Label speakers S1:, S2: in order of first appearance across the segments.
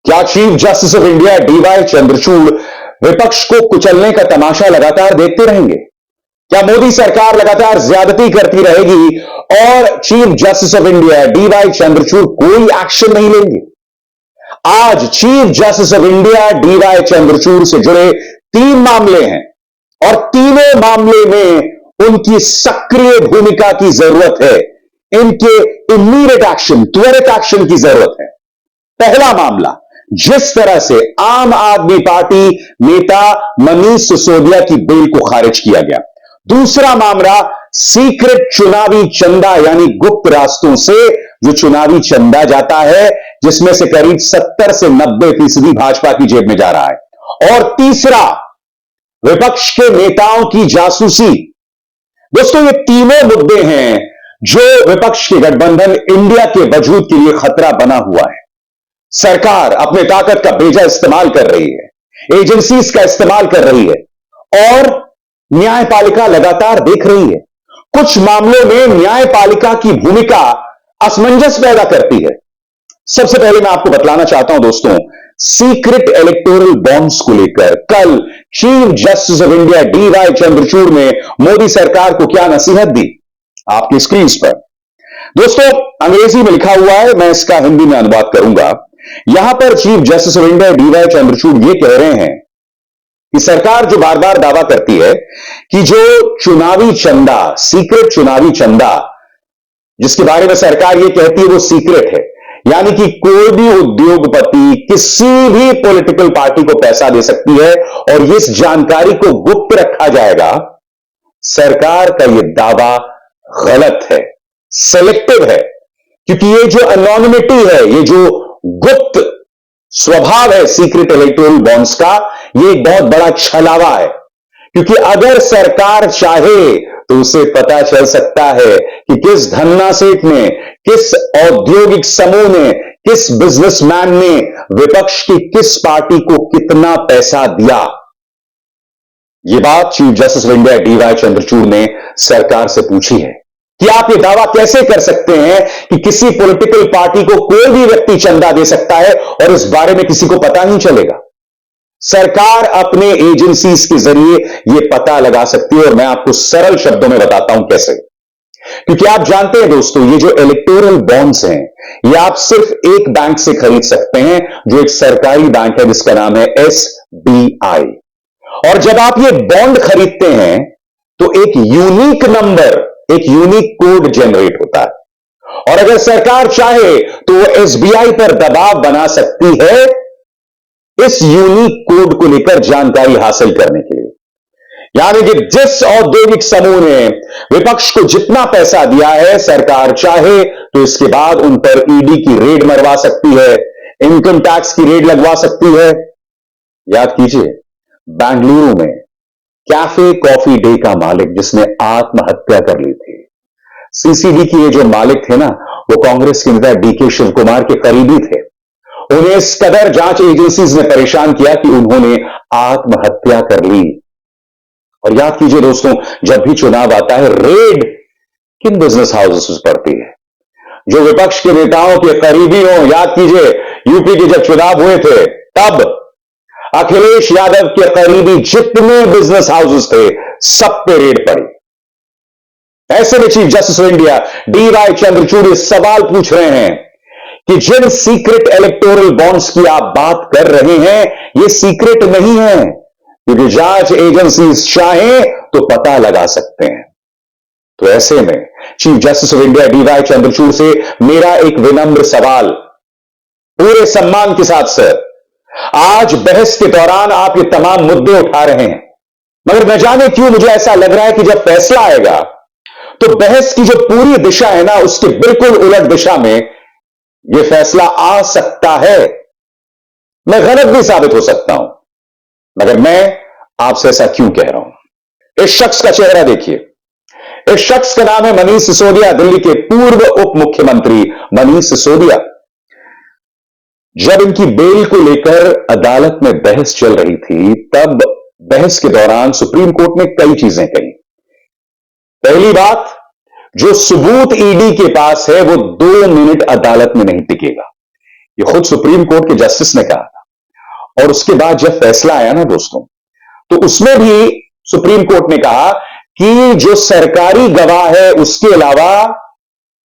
S1: क्या chief justice of India D Y Chandrachud विपक्ष को कुचलने का तमाशा लगातार देखते रहेंगे? क्या मोदी सरकार लगातार ज्यादती करती रहेगी और chief justice of India D Y Chandrachud कोई एक्शन नहीं लेंगे? आज chief justice of India D Y Chandrachud से जुड़े 3 मामले हैं और तीनों मामले में उनकी सक्रिय भूमिका की जरूरत है। इनके इमीडिएट एक्शन, त्वरित एक्शन की जरूरत है। पहला मामला, जिस तरह से आम आदमी पार्टी नेता मनीष सिसोदिया की बेल को खारिज किया गया। दूसरा मामला, सीक्रेट चुनावी चंदा यानी गुप्त रास्तों से जो चुनावी चंदा जाता है, जिसमें से करीब 70 से 90% भाजपा की जेब में जा रहा है। और तीसरा, विपक्ष के नेताओं की जासूसी। दोस्तों, ये तीनों मुद्दे हैं जो विपक्ष के गठबंधन इंडिया के वजूद के लिए खतरा बना हुआ है। सरकार अपने ताकत का बेजा इस्तेमाल कर रही है, एजेंसीज का इस्तेमाल कर रही है और न्यायपालिका लगातार देख रही है। कुछ मामलों में न्यायपालिका की भूमिका असमंजस पैदा करती है। सबसे पहले मैं आपको बतलाना चाहता हूं दोस्तों, सीक्रेट इलेक्टोरल बॉन्ड्स को लेकर कल chief justice of India D Y Chandrachud ने मोदी सरकार को क्या नसीहत दी, आपकी स्क्रीन पर। दोस्तों, अंग्रेजी में लिखा हुआ है, मैं इसका हिंदी में अनुवाद करूंगा। यहां पर chief justice of India D Y Chandrachud ये कह रहे हैं कि सरकार जो बार बार दावा करती है कि जो चुनावी चंदा, सीक्रेट चुनावी चंदा, जिसके बारे में सरकार ये कहती है वो सीक्रेट है, यानी कि कोई भी उद्योगपति किसी भी पॉलिटिकल पार्टी को पैसा दे सकती है और इस जानकारी को गुप्त रखा जाएगा। सरकार का यह दावा गलत है, सेलेक्टिव है, क्योंकि ये जो एनोनिमिटी है, ये जो गुप्त स्वभाव है सीक्रेट इलेक्टोरल बॉन्ड्स का, ये एक बहुत बड़ा छलावा है। क्योंकि अगर सरकार चाहे तो उसे पता चल सकता है कि किस धन्ना सेठ ने, किस औद्योगिक समूह ने, किस बिजनेसमैन ने विपक्ष की किस पार्टी को कितना पैसा दिया। यह बात chief justice of India D Y Chandrachud ने सरकार से पूछी है कि आप ये दावा कैसे कर सकते हैं कि किसी पॉलिटिकल पार्टी को कोई भी व्यक्ति चंदा दे सकता है और इस बारे में किसी को पता नहीं चलेगा। सरकार अपने एजेंसीज के जरिए यह पता लगा सकती है और मैं आपको सरल शब्दों में बताता हूं कैसे। क्योंकि आप जानते हैं दोस्तों, ये जो इलेक्टोरल बॉन्ड्स हैं, ये आप सिर्फ एक बैंक से खरीद सकते हैं, जो एक सरकारी बैंक है जिसका नाम है SBI। और जब आप ये बॉन्ड खरीदते हैं तो एक यूनिक नंबर, एक यूनिक कोड जनरेट होता है और अगर सरकार चाहे तो वो SBI पर दबाव बना सकती है इस यूनिक कोड को लेकर जानकारी हासिल करने के लिए। यानी कि जिस औद्योगिक समूह ने विपक्ष को जितना पैसा दिया है, सरकार चाहे तो इसके बाद उन पर ईडी की रेड मरवा सकती है, इनकम टैक्स की रेड लगवा सकती है। याद कीजिए, बेंगलुरु में कैफे कॉफी डे का मालिक जिसने आत्महत्या कर ली थी, CCD के ये जो मालिक थे ना, वो कांग्रेस के नेता DK शिव कुमार के करीबी थे। उन्हें इस कदर जांच एजेंसीज ने परेशान किया कि उन्होंने आत्महत्या कर ली। और याद कीजिए दोस्तों, जब भी चुनाव आता है, रेड किन बिजनेस हाउसेस पर पड़ती है? जो विपक्ष के नेताओं के करीबी हो। याद कीजिए, यूपी के जब चुनाव हुए थे तब अखिलेश यादव के करीबी जितने बिजनेस हाउसेस थे, सब पे रेड पड़ी। ऐसे में chief justice of India D Y Chandrachud सवाल पूछ रहे हैं कि जिन सीक्रेट इलेक्टोरल बॉन्ड्स की आप बात कर रहे हैं, ये सीक्रेट नहीं है, क्योंकि जांच एजेंसीज चाहें तो पता लगा सकते हैं। तो ऐसे में chief justice of India D Y Chandrachud से मेरा एक विनम्र सवाल, पूरे सम्मान के साथ सर, आज बहस के दौरान आप ये तमाम मुद्दे उठा रहे हैं, मगर न जाने क्यों मुझे ऐसा लग रहा है कि जब फैसला आएगा तो बहस की जो पूरी दिशा है ना, उसके बिल्कुल उलट दिशा में यह फैसला आ सकता है। मैं गलत भी साबित हो सकता हूं, मगर मैं आपसे ऐसा क्यों कह रहा हूं? इस शख्स का चेहरा देखिए। इस शख्स का नाम है मनीष सिसोदिया, दिल्ली के पूर्व उप मुख्यमंत्री मनीष सिसोदिया। जब इनकी बेल को लेकर अदालत में बहस चल रही थी, तब बहस के दौरान सुप्रीम कोर्ट ने कई चीजें कही। पहली बात, जो सबूत ईडी के पास है वो 2 मिनट अदालत में नहीं टिकेगा। ये खुद सुप्रीम कोर्ट के जस्टिस ने कहा था। और उसके बाद जब फैसला आया ना दोस्तों, तो उसमें भी सुप्रीम कोर्ट ने कहा कि जो सरकारी गवाह है उसके अलावा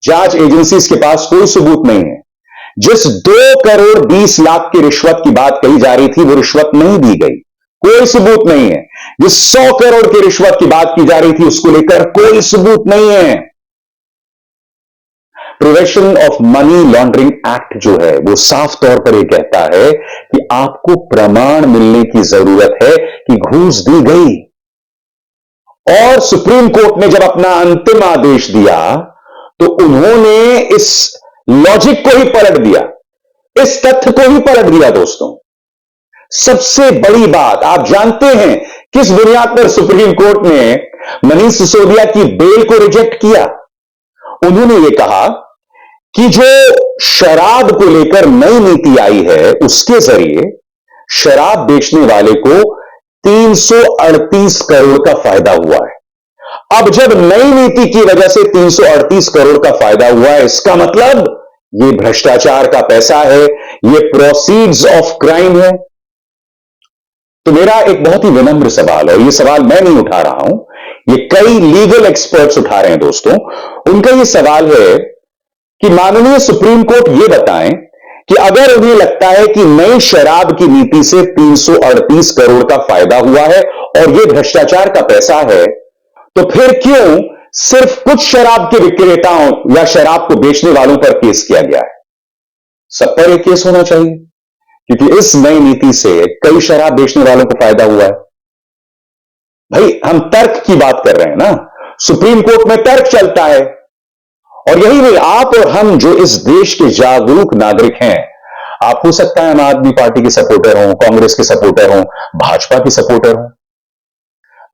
S1: जांच एजेंसीज के पास कोई सबूत नहीं है। जिस 2 करोड़ 20 लाख की रिश्वत की बात कही जा रही थी, वो रिश्वत नहीं दी गई, कोई सबूत नहीं है। जिस 100 करोड़ की रिश्वत की बात की जा रही थी, उसको लेकर कोई सबूत नहीं है। Prevention of money laundering act जो है वो साफ तौर पर यह कहता है कि आपको प्रमाण मिलने की जरूरत है कि घूस दी गई। और सुप्रीम कोर्ट ने जब अपना अंतिम आदेश दिया तो उन्होंने इस लॉजिक को ही पलट दिया, इस तथ्य को ही पलट दिया दोस्तों। सबसे बड़ी बात, आप जानते हैं किस बुनियाद पर सुप्रीम कोर्ट ने मनीष सिसोदिया की बेल को रिजेक्ट किया? उन्होंने यह कहा कि जो शराब को लेकर नई नीति आई है उसके जरिए शराब बेचने वाले को 338 करोड़ का फायदा हुआ है। अब जब नई नीति की वजह से 338 करोड़ का फायदा हुआ है, इसका मतलब यह भ्रष्टाचार का पैसा है, यह प्रोसीड्स ऑफ क्राइम है। तो मेरा एक बहुत ही विनम्र सवाल है, यह सवाल मैं नहीं उठा रहा हूं, यह कई लीगल एक्सपर्ट्स उठा रहे हैं दोस्तों। उनका यह सवाल है कि माननीय सुप्रीम कोर्ट यह बताएं कि अगर उन्हें लगता है कि नई शराब की नीति से 338 करोड़ का फायदा हुआ है और यह भ्रष्टाचार का पैसा है, तो फिर क्यों सिर्फ कुछ शराब के विक्रेताओं या शराब को बेचने वालों पर केस किया गया है? सब पर यह केस होना चाहिए, क्योंकि इस नई नीति से कई शराब बेचने वालों को फायदा हुआ है। भाई, हम तर्क की बात कर रहे हैं ना, सुप्रीम कोर्ट में तर्क चलता है। और यही नहीं, आप और हम जो इस देश के जागरूक नागरिक हैं, आप हो सकता है आम आदमी पार्टी के सपोर्टर हों, कांग्रेस के सपोर्टर हों, भाजपा के सपोर्टर हों,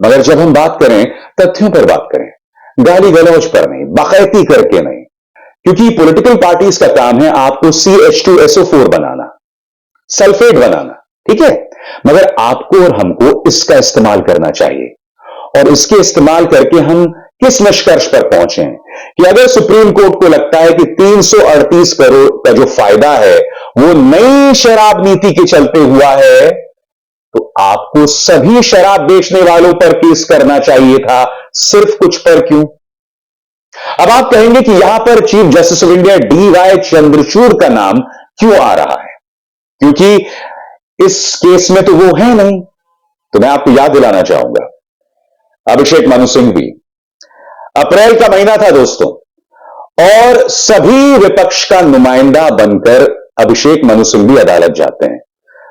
S1: मगर जब हम बात करें तथ्यों पर बात करें, गाली गलौज पर नहीं, बाकायदगी करके नहीं, क्योंकि पॉलिटिकल पार्टीज का काम है आपको CH2SO4 बनाना, सल्फेट बनाना, ठीक है? मगर आपको और हमको इसका इस्तेमाल करना चाहिए। और इसके इस्तेमाल करके हम किस निष्कर्ष पर पहुंचे हैं कि अगर सुप्रीम कोर्ट को लगता है कि 338 करोड़ का जो फायदा है वो नई शराब नीति के चलते हुआ है, तो आपको सभी शराब बेचने वालों पर केस करना चाहिए था, सिर्फ कुछ पर क्यों? अब आप कहेंगे कि यहां पर chief justice of India DY Chandrachud का नाम क्यों आ रहा है, क्योंकि इस केस में तो वो है नहीं। तो मैं आपको याद दिलाना चाहूंगा, अभिषेक मनु सिंघवी, अप्रैल का महीना था दोस्तों, और सभी विपक्ष का नुमाइंदा बनकर अभिषेक मनु सिंघवी अदालत जाते हैं।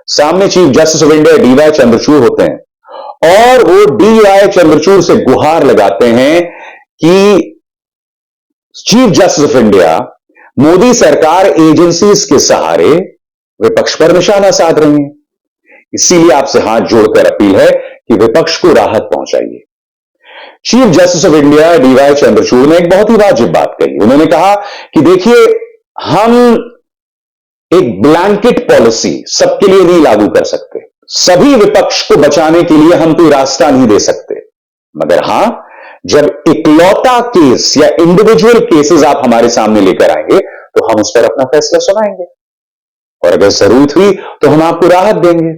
S1: सामने chief justice of India DY Chandrachud होते हैं और वो DY चंद्रचूड़ से गुहार लगाते हैं कि chief justice of India, Modi सरकार एजेंसीज के सहारे विपक्ष पर निशाना साध रही है, इसीलिए आपसे हाथ जोड़कर अपील है कि विपक्ष को राहत पहुंचाइए। Chief justice of India DY Chandrachud ने एक बहुत ही वाजिब बात कही। उन्होंने कहा कि देखिए, हम एक ब्लैंकेट पॉलिसी सबके लिए नहीं लागू कर सकते, सभी विपक्ष को बचाने के लिए हम कोई रास्ता नहीं दे सकते, मगर हां, जब इकलौता केस या इंडिविजुअल केसेस आप हमारे सामने लेकर आएंगे तो हम उस पर अपना फैसला सुनाएंगे, और अगर जरूरत हुई तो हम आपको राहत देंगे।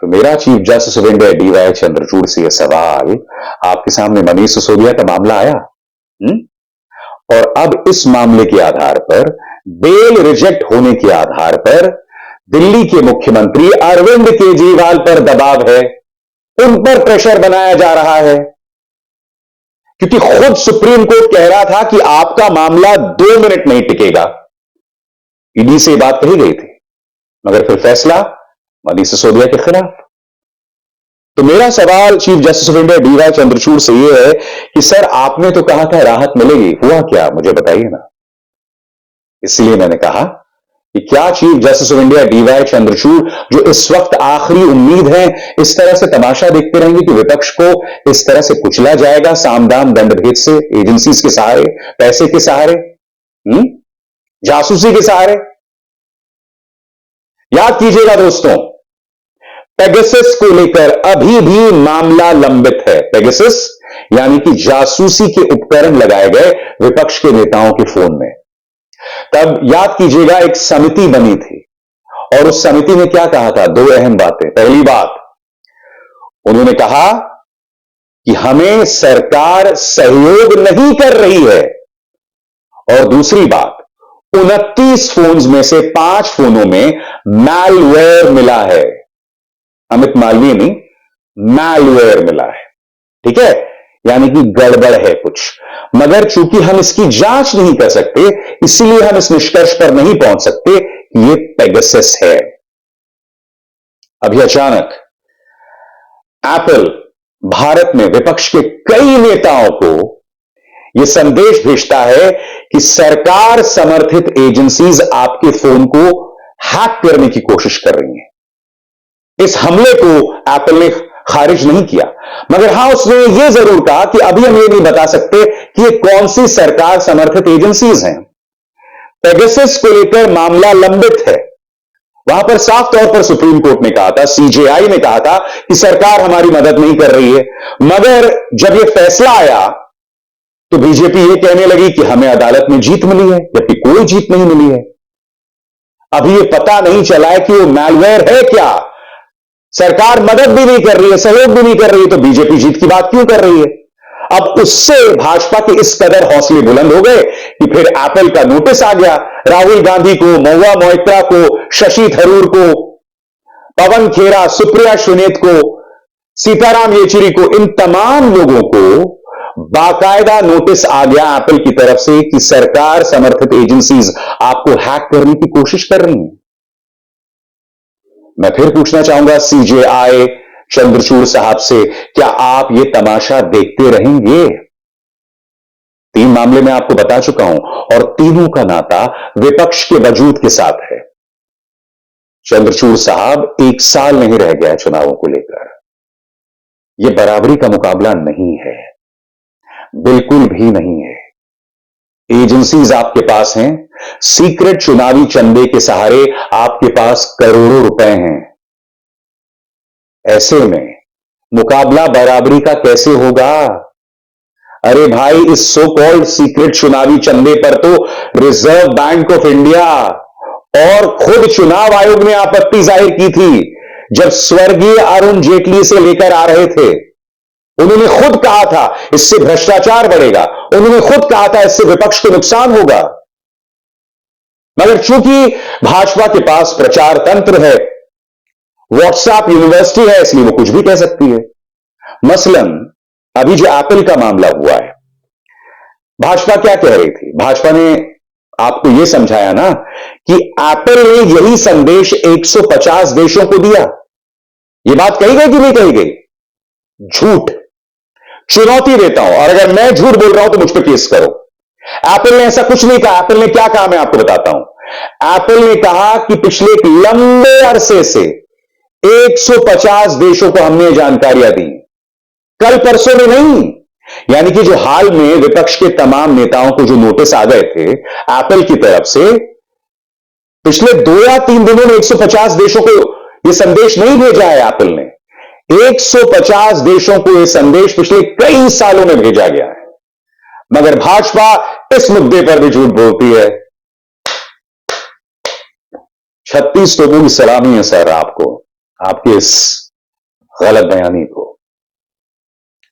S1: तो मेरा chief justice of India DY Chandrachud से यह सवाल, आपके सामने मनीष सिसोदिया का मामला आया, और अब इस मामले के आधार पर, बेल रिजेक्ट होने के आधार पर दिल्ली के मुख्यमंत्री अरविंद केजरीवाल पर दबाव है, उन पर प्रेशर बनाया जा रहा है, क्योंकि खुद सुप्रीम कोर्ट कह रहा था कि आपका मामला 2 मिनट नहीं टिकेगा। ईडी से बात कही गई थी, मगर फिर फैसला मनीष सिसोदिया के खिलाफ। तो मेरा सवाल chief justice of India DY Chandrachud से यह है कि सर, आपने तो कहा था राहत मिलेगी, हुआ क्या, मुझे बताइए ना। इसलिए मैंने कहा कि क्या chief justice of India DY Chandrachud, जो इस वक्त आखिरी उम्मीद है, इस तरह से तमाशा देखते रहेंगे कि विपक्ष को इस तरह से कुचला जाएगा, साम दाम दंड भेद से, एजेंसीज के सहारे, पैसे के सहारे, जासूसी के सहारे? याद कीजिएगा दोस्तों, पेगासस को लेकर अभी भी मामला लंबित है। पेगासस यानी कि जासूसी के उपकरण लगाए गए विपक्ष के नेताओं के फोन में। तब याद कीजिएगा एक समिति बनी थी और उस समिति ने क्या कहा था? दो अहम बातें। पहली बात, उन्होंने कहा कि हमें सरकार सहयोग नहीं कर रही है, और दूसरी बात, 29 फोन्स में से 5 फोनों में मैलवेयर मिला है। अमित मालवीय नहीं, मैलवेयर मिला है। ठीक है, यानी कि गड़बड़ है कुछ। मगर चूंकि हम इसकी जांच नहीं कर सकते, इसीलिए हम इस निष्कर्ष पर नहीं पहुंच सकते कि यह पेगासस है। अभी अचानक एप्पल भारत में विपक्ष के कई नेताओं को यह संदेश भेजता है कि सरकार समर्थित एजेंसीज आपके फोन को हैक करने की कोशिश कर रही हैं। इस हमले को एप्पल ने खारिज नहीं किया, मगर हां, उसने यह जरूर कहा कि अभी हम यह नहीं बता सकते कि यह कौन सी सरकार समर्थित एजेंसीज हैं। पेगासस को लेकर मामला लंबित है। वहां पर साफ तौर पर सुप्रीम कोर्ट ने कहा था, सीजेआई ने कहा था कि सरकार हमारी मदद नहीं कर रही है। मगर जब यह फैसला आया तो बीजेपी यह कहने लगी कि हमें अदालत में जीत मिली है, जबकि कोई जीत नहीं मिली है। अभी यह पता नहीं चला है कि वो मैलवेयर है क्या। सरकार मदद भी नहीं कर रही है, सहयोग भी नहीं कर रही है, तो बीजेपी जीत की बात क्यों कर रही है? अब उससे भाजपा के इस कदर हौसले बुलंद हो गए कि फिर एप्पल का नोटिस आ गया राहुल गांधी को, महुआ मोइत्रा को, शशि थरूर को, पवन खेरा, सुप्रिया सुनेत को, सीताराम येचुरी को, इन तमाम लोगों को बाकायदा नोटिस आ गया एप्पल की तरफ से कि सरकार समर्थित एजेंसीज आपको हैक करने की कोशिश कर रही हैं। मैं फिर पूछना चाहूंगा सीजेआई चंद्रचूड़ साहब से, क्या आप ये तमाशा देखते रहेंगे? 3 मामले मैं आपको बता चुका हूं और तीनों का नाता विपक्ष के वजूद के साथ है। चंद्रचूड़ साहब 1 साल नहीं रह गया चुनावों को लेकर। यह बराबरी का मुकाबला नहीं है, बिल्कुल भी नहीं है। एजेंसीज आपके पास हैं, सीक्रेट चुनावी चंदे के सहारे आपके पास करोड़ों रुपए हैं। ऐसे में मुकाबला बराबरी का कैसे होगा? अरे भाई, इस सो कॉल्ड सीक्रेट चुनावी चंदे पर तो रिजर्व बैंक ऑफ इंडिया और खुद चुनाव आयोग ने आपत्ति जाहिर की थी जब स्वर्गीय अरुण जेटली से लेकर आ रहे थे। उन्होंने खुद कहा था इससे भ्रष्टाचार बढ़ेगा, उन्होंने खुद कहा था इससे विपक्ष को नुकसान होगा। मगर चूंकि भाजपा के पास प्रचार तंत्र है, व्हाट्सएप यूनिवर्सिटी है, इसलिए वो कुछ भी कह सकती है। मसलन अभी जो एप्पल का मामला हुआ है, भाजपा क्या कह रही थी? भाजपा ने आपको यह समझाया ना कि एप्पल ने यही संदेश 150 देशों को दिया। यह बात कही गई कि नहीं कही गई? झूठ। चुनौती देता हूं, और अगर मैं झूठ बोल रहा हूं तो मुझ पर केस करो। एप्पल ने ऐसा कुछ नहीं कहा। एप्पल ने क्या कहा मैं आपको बताता हूं। एप्पल ने कहा कि पिछले एक लंबे अरसे से 150 देशों को हमने जानकारियां दी, कल परसों में नहीं। यानी कि जो हाल में विपक्ष के तमाम नेताओं को जो नोटिस आ गए थे एप्पल की तरफ से, पिछले 2 या 3 दिनों में 150 देशों को यह संदेश नहीं भेजा है एप्पल ने। 150 देशों को यह संदेश पिछले कई सालों में भेजा गया है। मगर भाजपा इस मुद्दे पर भी झूठ बोलती है। 36 तोपों की सलामी है सर आपको, आपकी इस गलत बयानी को।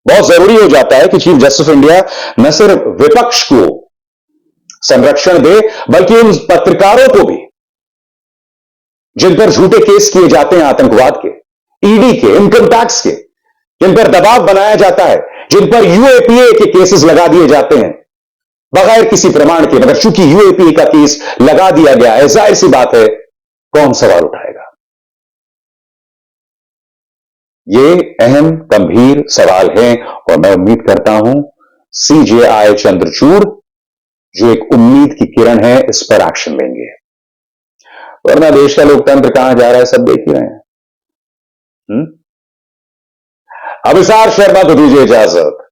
S1: बहुत जरूरी हो जाता है कि चीफ जस्टिस ऑफ इंडिया न सिर्फ विपक्ष को संरक्षण दे, बल्कि उन पत्रकारों को भी जिन पर झूठे केस किए जाते हैं आतंकवाद के, ईडी के, इनकम टैक्स के, जिन पर दबाव बनाया जाता है, जिन पर यूएपीए के केसेस लगा दिए जाते हैं बगैर किसी प्रमाण के। मगर चूंकि यूएपीए का केस लगा दिया गया है, जाहिर सी बात है कौन सवाल उठाएगा? ये अहम गंभीर सवाल है और मैं उम्मीद करता हूं सीजेआई चंद्रचूड़ जो एक उम्मीद की किरण है, इस पर एक्शन लेंगे। वरना देश का लोकतंत्र कहां जा रहा है सब देख ही रहे हैं। अभिसार शर्मा को दीजिए इजाजत।